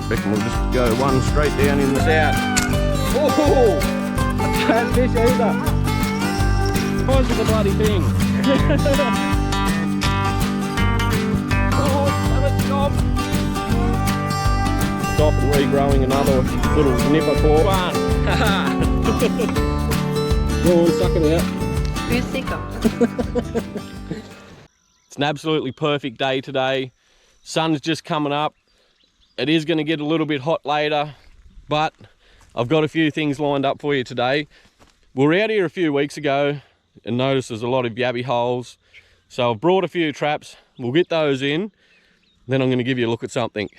Reckon we'll just go one straight down in the south. Oh, I can't fish either. Size of the bloody thing. Oh, have it stop. Stop and regrowing another little snipper for one. Go on, suck it out. Who's sicker? It's an absolutely perfect day today. Sun's just coming up. It is going to get a little bit hot later, but I've got a few things lined up for you today. We were out here a few weeks ago and noticed there's a lot of yabby holes. So I've brought a few traps. We'll get those in. Then I'm going to give you a look at something.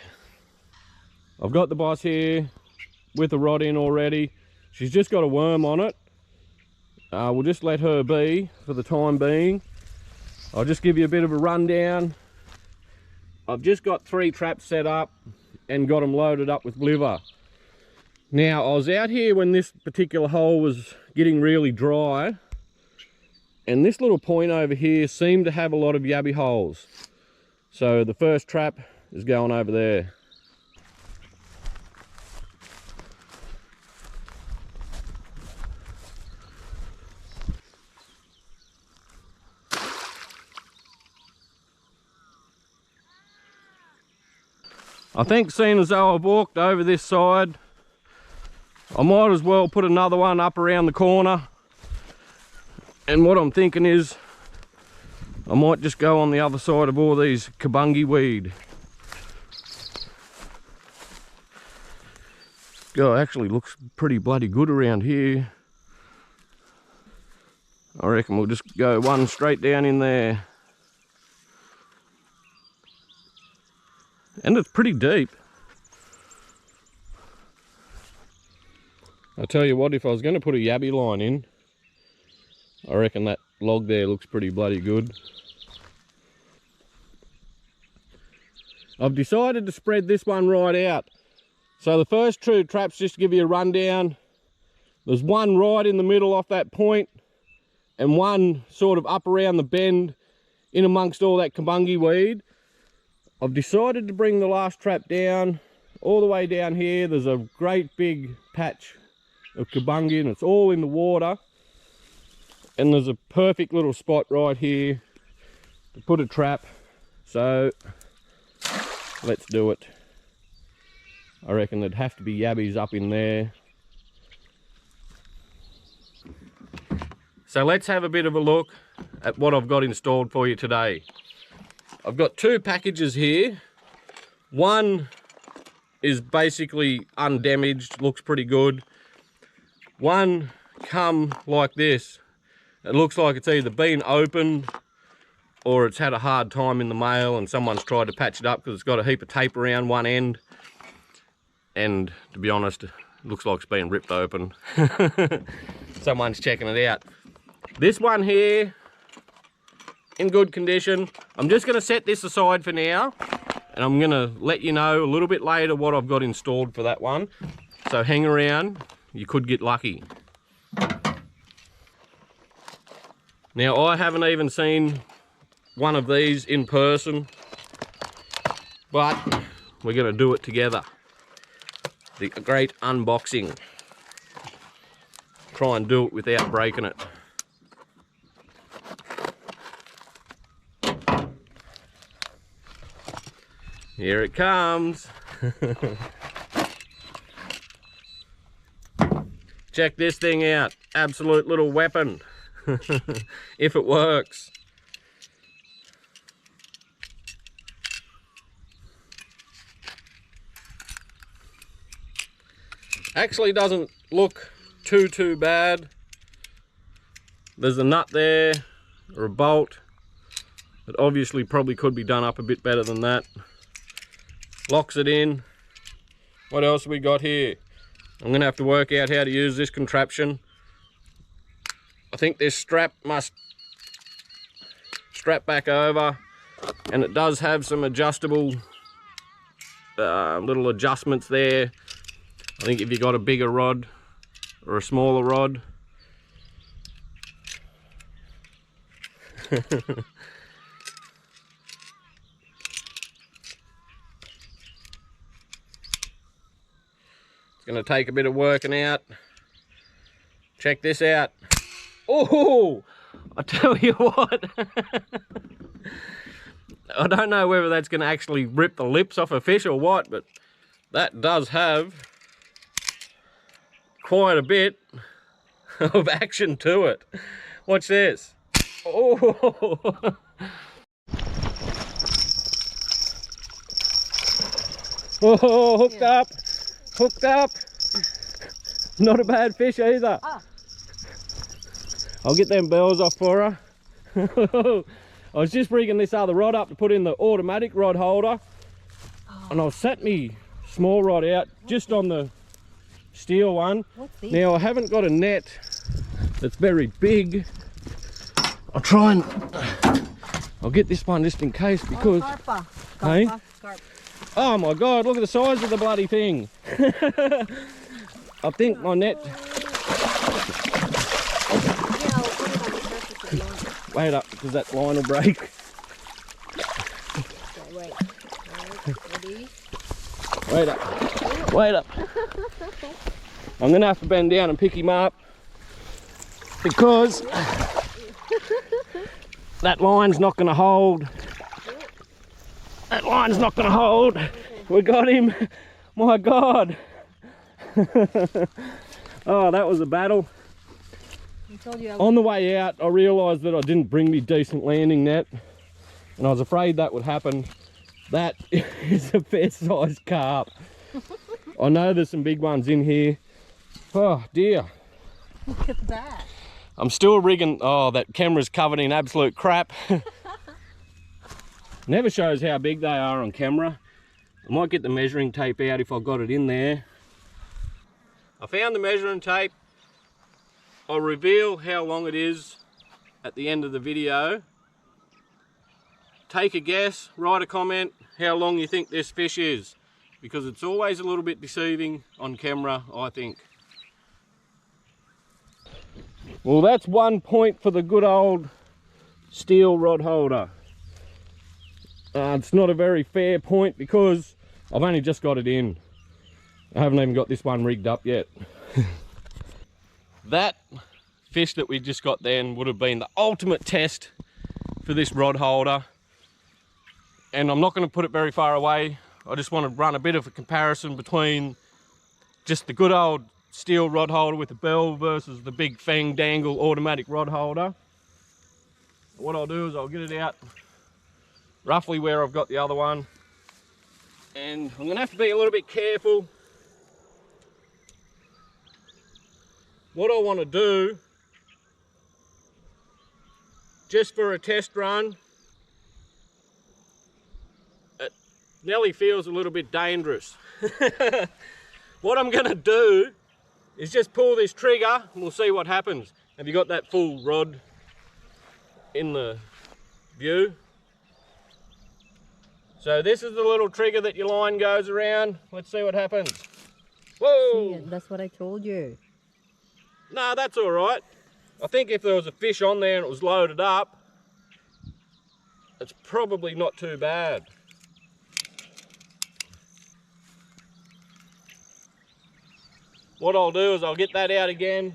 I've got the boss here with a rod in already. She's just got a worm on it. We'll just let her be for the time being. I'll just give you a bit of a rundown. I've just got 3 traps set up and got them loaded up with liver. Now, I was out here when this particular hole was getting really dry, and this little point over here seemed to have a lot of yabby holes. So the first trap is going over there. I think, seeing as though I've walked over this side, I might as well put another one up around the corner. And what I'm thinking is, I might just go on the other side of all these kabungi weed. God, it actually looks pretty bloody good around here. I reckon we'll just go one straight down in there. And it's pretty deep. I tell you what, if I was going to put a yabby line in, I reckon that log there looks pretty bloody good. I've decided to spread this one right out. So the first 2 traps, just to give you a rundown, there's one right in the middle off that point, and one sort of up around the bend in amongst all that kabungi weed. I've decided to bring the last trap down, all the way down here. There's a great big patch of kabungi and it's all in the water. And there's a perfect little spot right here to put a trap. So, let's do it. I reckon there'd have to be yabbies up in there. So let's have a bit of a look at what I've got installed for you today. I've got 2 packages here. One is basically undamaged, looks pretty good. One come like this. It looks like it's either been opened or it's had a hard time in the mail and someone's tried to patch it up because it's got a heap of tape around one end. And to be honest, it looks like it's been ripped open. Someone's checking it out. This one here, in good condition. I'm just going to set this aside for now, and I'm going to let you know a little bit later what I've got installed for that one. So hang around, you could get lucky. Now, I haven't even seen one of these in person, but we're going to do it together. The great unboxing. Try and do it without breaking it. Here it comes. Check this thing out. Absolute little weapon. If it works. Actually doesn't look too bad. There's a nut there, or a bolt. It obviously probably could be done up a bit better than that. Locks it in. What else have we got here? I'm going to have to work out how to use this contraption. I think this strap must strap back over, and it does have some adjustable little adjustments there. I think if you got a bigger rod or a smaller rod. Gonna take a bit of working out. Check this out. Oh, I tell you what. I don't know whether that's gonna actually rip the lips off a fish or what, but that does have quite a bit of action to it. Watch this. Oh. Oh, hooked up. Hooked up. Not a bad fish either. Oh. I'll get them bells off for her. I was just rigging this other rod up to put in the automatic rod holder. Oh. And I'll set me small rod out just on the steel one. What's this? Now I haven't got a net that's very big. I'll try and I'll get this one just in case because hey? Oh my god, look at the size of the bloody thing. I think my net. Wait up, because that line will break. Okay, ready? Wait up. Wait up. I'm gonna have to bend down and pick him up because that line's not gonna hold. That line's not gonna hold. We got him. My god. Oh, that was a battle. On the way out, I realised that I didn't bring me decent landing net, and I was afraid that would happen. That is a fair sized carp. I know there's some big ones in here. Oh dear. Look at that. I'm still rigging. Oh, that camera's covered in absolute crap. Never shows how big they are on camera. I might get the measuring tape out if I got it in there. I found the measuring tape. I'll reveal how long it is at the end of the video. Take a guess, write a comment how long you think this fish is, because it's always a little bit deceiving on camera, I think. Well, that's 1 point for the good old steel rod holder. It's not a very fair point because I've only just got it in. I haven't even got this one rigged up yet. That fish that we just got then would have been the ultimate test for this rod holder. And I'm not going to put it very far away. I just want to run a bit of a comparison between just the good old steel rod holder with the bell versus the big fang dangle automatic rod holder. What I'll do is I'll get it out roughly where I've got the other one. And I'm going to have to be a little bit careful. What I want to do, just for a test run, it nearly feels a little bit dangerous. What I'm going to do is just pull this trigger and we'll see what happens. Have you got that full rod in the view? So this is the little trigger that your line goes around. Let's see what happens. Whoa! See, that's what I told you. No, that's all right. I think if there was a fish on there and it was loaded up, it's probably not too bad. What I'll do is I'll get that out again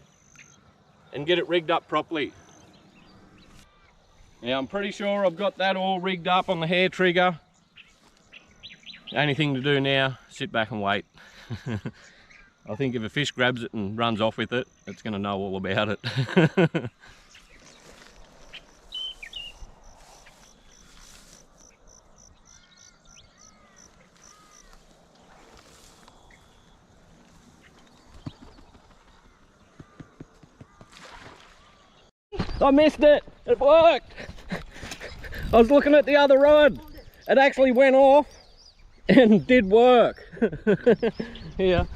and get it rigged up properly. Now I'm pretty sure I've got that all rigged up on the hair trigger. The only thing to do now, sit back and wait. I think if a fish grabs it and runs off with it, it's going to know all about it. I missed it! It worked! I was looking at the other rod. It actually went off and did work. Here.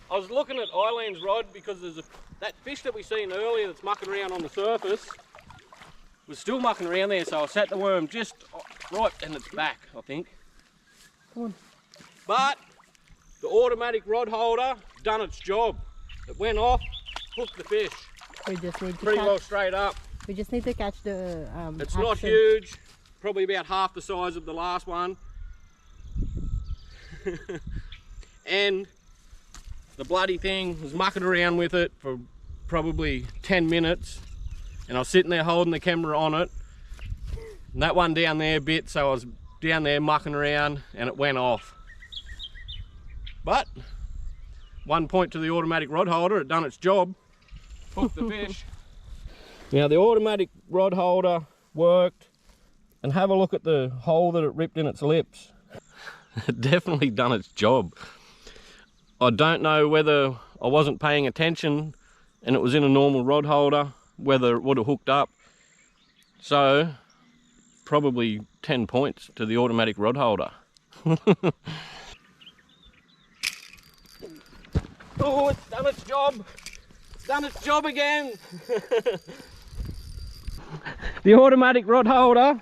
I was looking at Eileen's rod because there's that fish that we seen earlier that's mucking around on the surface was still mucking around there, so I set the worm just right and it's back, I think. Come on. But the automatic rod holder done its job. It went off, hooked the fish. We just need to pretty well straight up. We just need to catch the it's not huge, probably about half the size of the last one, And the bloody thing was mucking around with it for probably 10 minutes, and I was sitting there holding the camera on it, and that one down there bit, so I was down there mucking around and it went off. But 1 point to the automatic rod holder, it done its job, hooked the fish. Now the automatic rod holder worked, and have a look at the hole that it ripped in its lips. It definitely done its job. I don't know whether I wasn't paying attention and it was in a normal rod holder, whether it would have hooked up. So probably 10 points to the automatic rod holder. Oh, it's done its job. It's done its job again. The automatic rod holder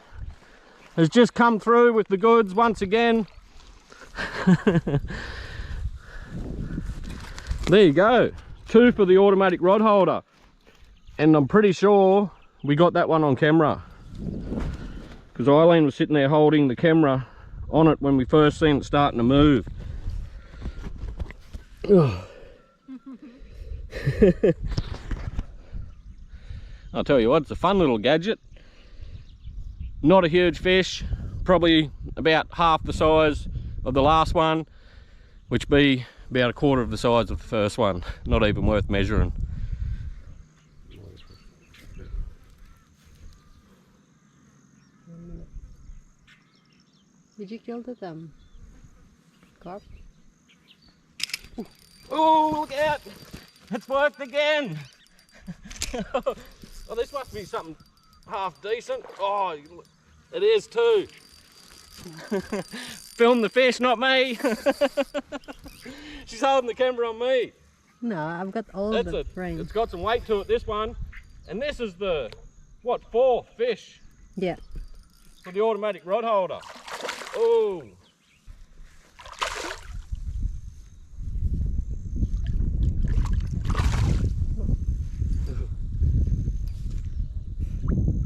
has just come through with the goods once again. There you go. 2 for the automatic rod holder. And I'm pretty sure we got that one on camera, because Eileen was sitting there holding the camera on it when we first seen it starting to move. I'll tell you what, it's a fun little gadget. Not a huge fish, probably about half the size of the last one, which be about 1/4 of the size of the first one. Not even worth measuring. Did you kill the carp? Oh, look out! It's worked again! Oh, this must be something half decent. Oh, it is too. Film the fish, not me. She's holding the camera on me. No, I've got all the frame. It's got some weight to it, this one. And this is the, what, 4th fish? Yeah. For the automatic rod holder. Oh.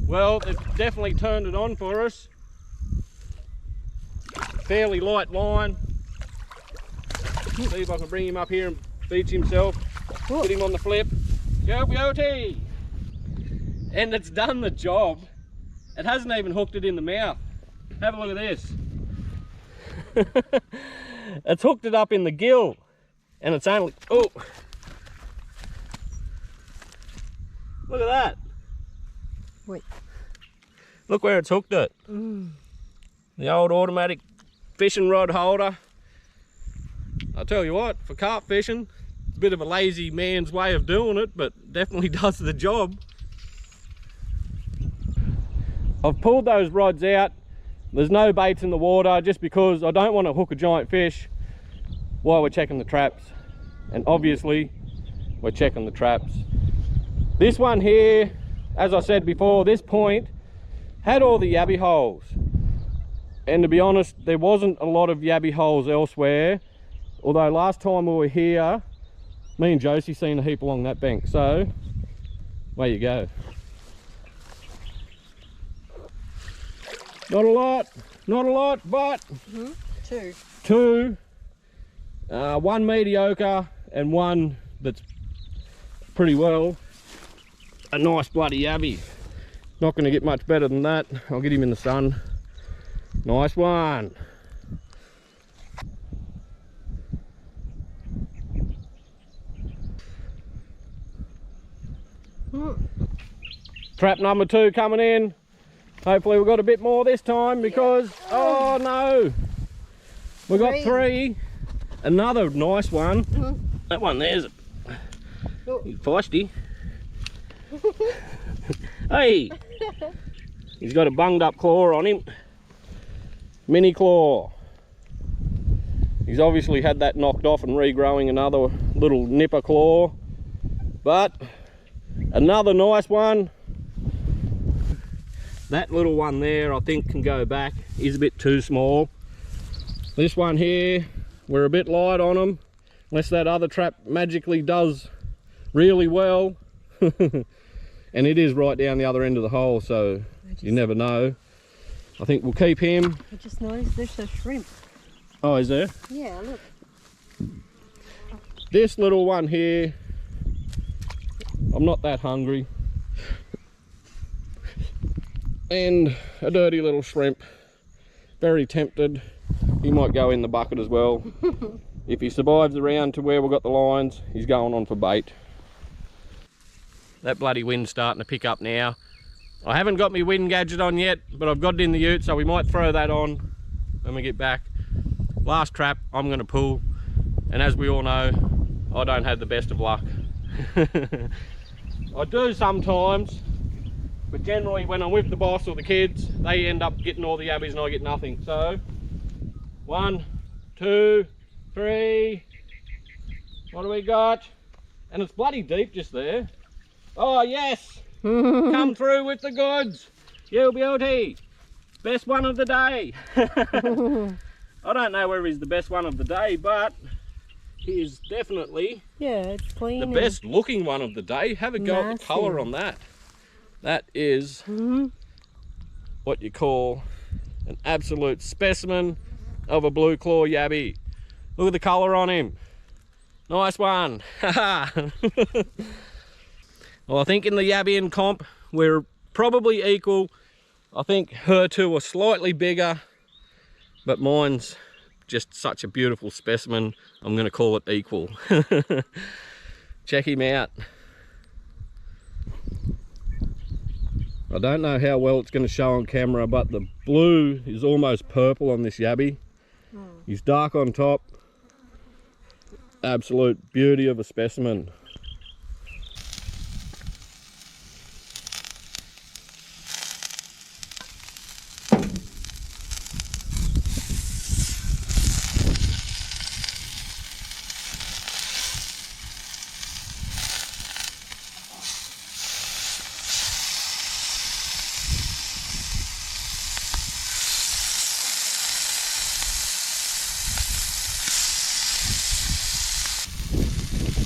Well, they've definitely turned it on for us. Fairly light line. See if I can bring him up here and beach himself. Put him on the flip. Go beauty! And it's done the job. It hasn't even hooked it in the mouth. Have a look at this. It's hooked it up in the gill. And it's only, oh! Look at that. Wait. Look where it's hooked it. The old automatic fishing rod holder. I'll tell you what, for carp fishing, it's a bit of a lazy man's way of doing it, but definitely does the job. I've pulled those rods out. There's no baits in the water, just because I don't want to hook a giant fish while we're checking the traps. And obviously, we're checking the traps. This one here, as I said before, this point had all the yabby holes. And to be honest, there wasn't a lot of yabby holes elsewhere. Although last time we were here, me and Josie seen a heap along that bank. So, there you go. Not a lot, but 2. One mediocre and one that's pretty well a nice bloody yabby. Not going to get much better than that. I'll get him in the sun. Nice one. Trap number 2 coming in. Hopefully we've got a bit more this time, because, oh no, we got 3. Another nice one. That one there's feisty. Hey, he's got a bunged up claw on him. Mini claw. He's obviously had that knocked off and regrowing another little nipper claw. But another nice one. That little one there I think can go back. He's a bit too small. This one here, we're a bit light on him, unless that other trap magically does really well. And it is right down the other end of the hole, so you never know. I think we'll keep him. I just noticed there's a shrimp. Oh, is there? Yeah, look. This little one here, I'm not that hungry. And a dirty little shrimp. Very tempted. He might go in the bucket as well. If he survives around to where we've got the lines, he's going on for bait. That bloody wind's starting to pick up now. I haven't got my wind gadget on yet, but I've got it in the ute, so we might throw that on when we get back. Last trap I'm going to pull, and as we all know, I don't have the best of luck. I do sometimes, but generally when I'm with the boss or the kids, they end up getting all the yabbies and I get nothing. So 1, 2, 3, what do we got? And it's bloody deep just there. Oh yes, come through with the goods, you beauty. Best one of the day. I don't know whether he's the best one of the day, but he is definitely it's clean. The best looking one of the day. Have a go at the colour on that. That is what you call an absolute specimen of a blue claw yabby. Look at the colour on him. Nice one. Well, I think in the yabbieing comp, we're probably equal. I think her two are slightly bigger, but mine's just such a beautiful specimen. I'm going to call it equal. Check him out. I don't know how well it's going to show on camera, but the blue is almost purple on this yabby. He's dark on top. Absolute beauty of a specimen.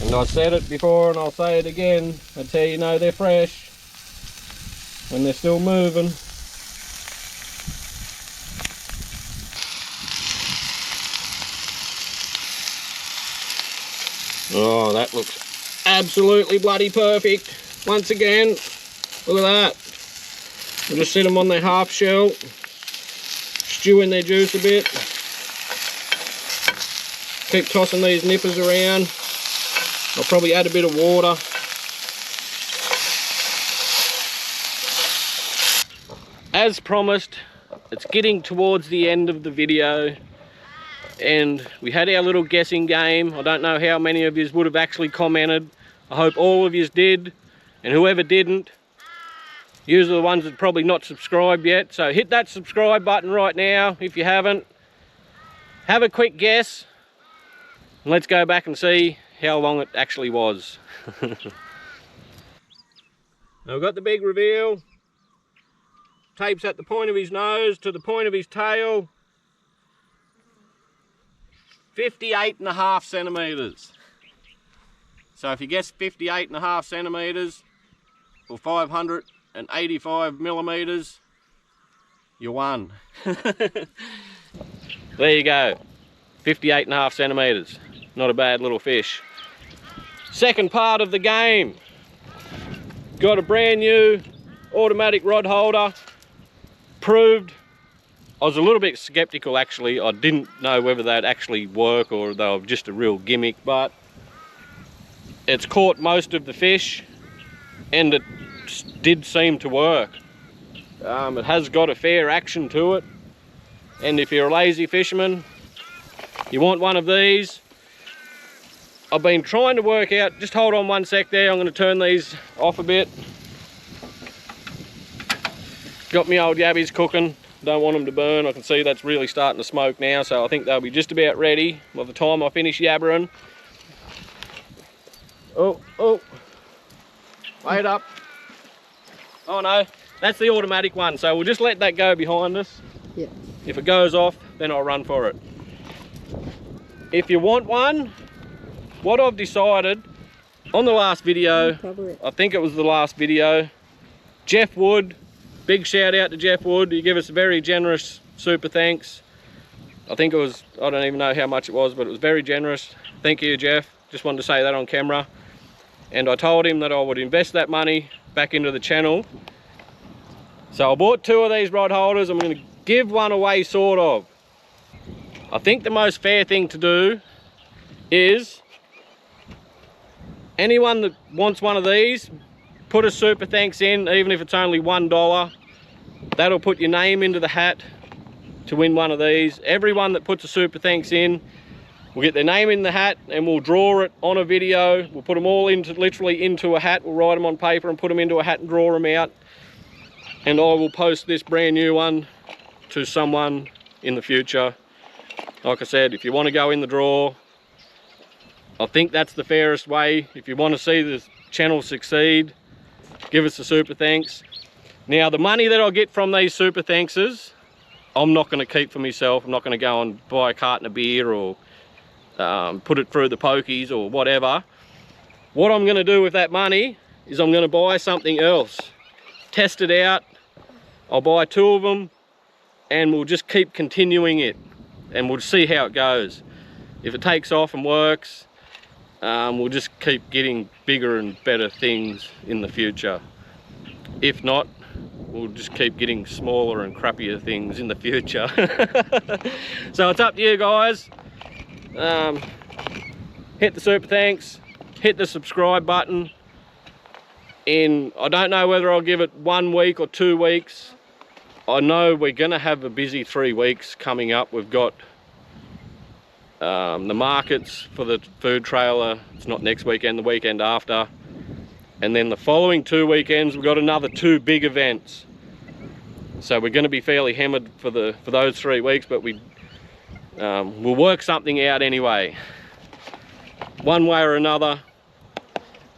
And I said it before and I'll say it again, that's how you know they're fresh, when they're still moving. Oh, that looks absolutely bloody perfect. Once again, look at that. We'll just set them on their half shell, stew in their juice a bit. Keep tossing these nippers around. I'll probably add a bit of water. As promised, it's getting towards the end of the video and we had our little guessing game. I don't know how many of you would have actually commented. I hope all of you did, and whoever didn't, you are the ones that probably not subscribed yet, so hit that subscribe button right now if you haven't. Have a quick guess and let's go back and see how long it actually was. Now we've got the big reveal. Tapes at the point of his nose to the point of his tail. 58.5 centimetres. So if you guess 58.5 centimetres or 585 millimetres, you won. There you go. 58.5 centimetres. Not a bad little fish. Second part of the game. Got a brand new automatic rod holder. Proved. I was a little bit skeptical actually. I didn't know whether they'd actually work or they were just a real gimmick, but it's caught most of the fish and it did seem to work. It has got a fair action to it, and if you're a lazy fisherman, you want one of these. I've been trying to work out, just hold on one sec there, I'm going to turn these off a bit. Got my old yabbies cooking, don't want them to burn. I can see that's really starting to smoke now, so I think they'll be just about ready by the time I finish yabbering. Oh, wait up. Oh no, that's the automatic one, so we'll just let that go behind us. Yeah. If it goes off, then I'll run for it. If you want one, what I've decided on the last video, I think it was the last video, Jeff Wood, big shout out to Jeff Wood, he gave us a very generous super thanks. I think it was, I don't even know how much it was, but it was very generous. Thank you, Jeff. Just wanted to say that on camera. And I told him that I would invest that money back into the channel. So I bought 2 of these rod holders. I'm going to give one away, sort of. I think the most fair thing to do is anyone that wants one of these, put a super thanks in, even if it's only $1. That'll put your name into the hat to win one of these. Everyone that puts a super thanks in will get their name in the hat, and we'll draw it on a video. We'll put them all literally into a hat. We'll write them on paper and put them into a hat and draw them out. And I will post this brand new one to someone in the future. Like I said, if you want to go in the draw, I think that's the fairest way. If you want to see the channel succeed, give us a super thanks. Now, the money that I get from these super thankses, I'm not going to keep for myself. I'm not going to go and buy a carton of beer or put it through the pokies or whatever. What I'm going to do with that money is I'm going to buy something else. Test it out. I'll buy 2 of them and we'll just keep continuing it. And we'll see how it goes. If it takes off and works, we'll just keep getting bigger and better things in the future. If not, we'll just keep getting smaller and crappier things in the future. So it's up to you guys. Hit the super thanks, hit the subscribe button. I don't know whether I'll give it 1 week or 2 weeks. I know we're going to have a busy 3 weeks coming up. We've got the markets for the food trailer. It's not next weekend, the weekend after. And then the following 2 weekends, we've got another 2 big events. So we're going to be fairly hammered for those 3 weeks, but we'll work something out anyway. One way or another,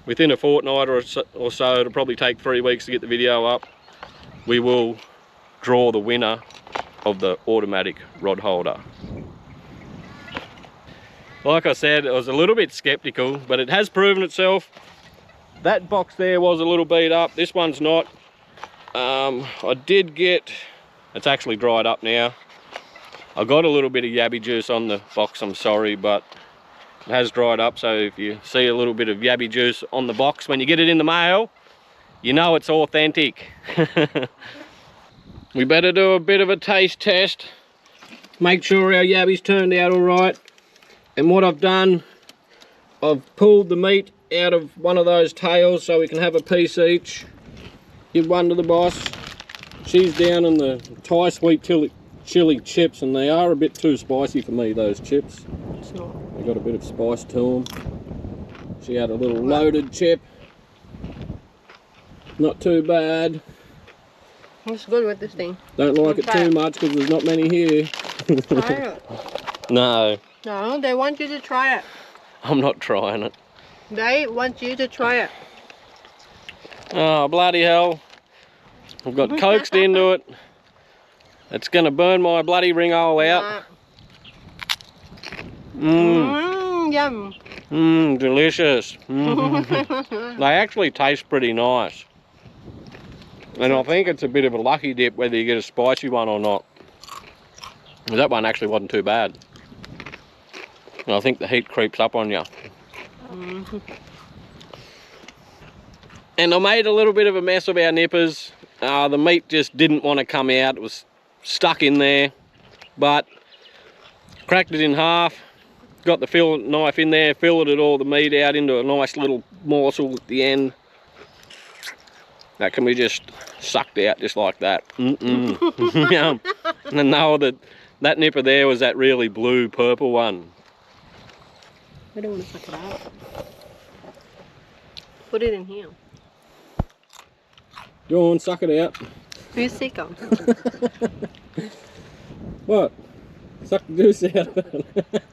within a fortnight or so, it'll probably take 3 weeks to get the video up. We will draw the winner of the automatic rod holder. Like I said, I was a little bit skeptical, but it has proven itself. That box there was a little beat up. This one's not. I did get, it's actually dried up now. I got a little bit of yabby juice on the box, I'm sorry, but it has dried up. So if you see a little bit of yabby juice on the box when you get it in the mail, you know it's authentic. We better do a bit of a taste test. Make sure our yabbies turned out all right. And what I've done, I've pulled the meat out of one of those tails so we can have a piece each. Give one to the boss. She's down in the Thai sweet chili chips, and they are a bit too spicy for me, those chips. Sure. They got a bit of spice to them. She had a little loaded chip. Not too bad. It's good with this thing. Don't like it too much because there's not many here. Try it. No. No, they want you to try it. I'm not trying it. They want you to try it. Oh, bloody hell. I've got coaxed into it. It's going to burn my bloody ringhole out. Yum. Delicious. They actually taste pretty nice. And I think it's a bit of a lucky dip whether you get a spicy one or not. That one actually wasn't too bad. And I think the heat creeps up on you. And I made a little bit of a mess of our nippers. The meat just didn't want to come out. It was stuck in there. But cracked it in half. Got the fillet knife in there, filleted all the meat out into a nice little morsel at the end. That can be just sucked out just like that. Yum. And no, that nipper there was that really blue purple one. I don't want to suck it out. Put it in here. Go on, suck it out. Who's sicker? What? Suck the juice out of it.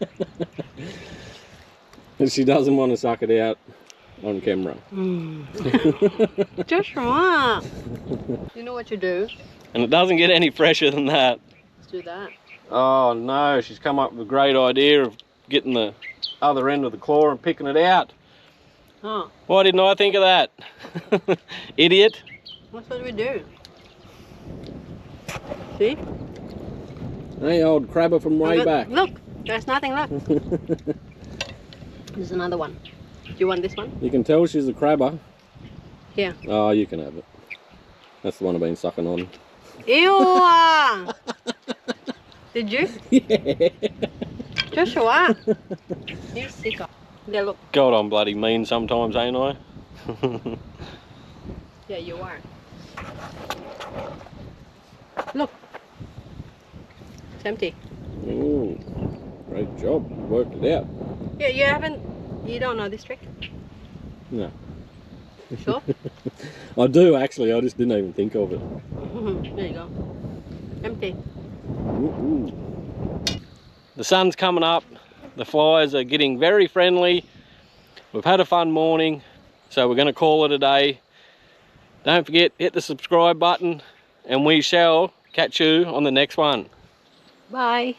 And she doesn't want to suck it out on camera. Joshua! You know what you do? And it doesn't get any fresher than that. Let's do that. Oh no, she's come up with a great idea of getting the other end of the claw and picking it out. Oh. Why didn't I think of that? Idiot. That's what we do. See? Hey, old crabber from way back. Look, there's nothing left. There's another one. Do you want this one? You can tell she's a crabber. Here. Oh, you can have it. That's the one I've been sucking on. Ew! Did you? Yeah. Joshua! You sicko. There, look. God, I'm bloody mean sometimes, ain't I? Yeah, you are. Look. It's empty. Ooh, great job. Worked it out. Yeah, you don't know this trick? No. Sure? I do actually, I just didn't even think of it. There you go. Empty. Ooh. The sun's coming up. The flies are getting very friendly. We've had a fun morning, so we're going to call it a day. Don't forget, hit the subscribe button, and we shall catch you on the next one. Bye.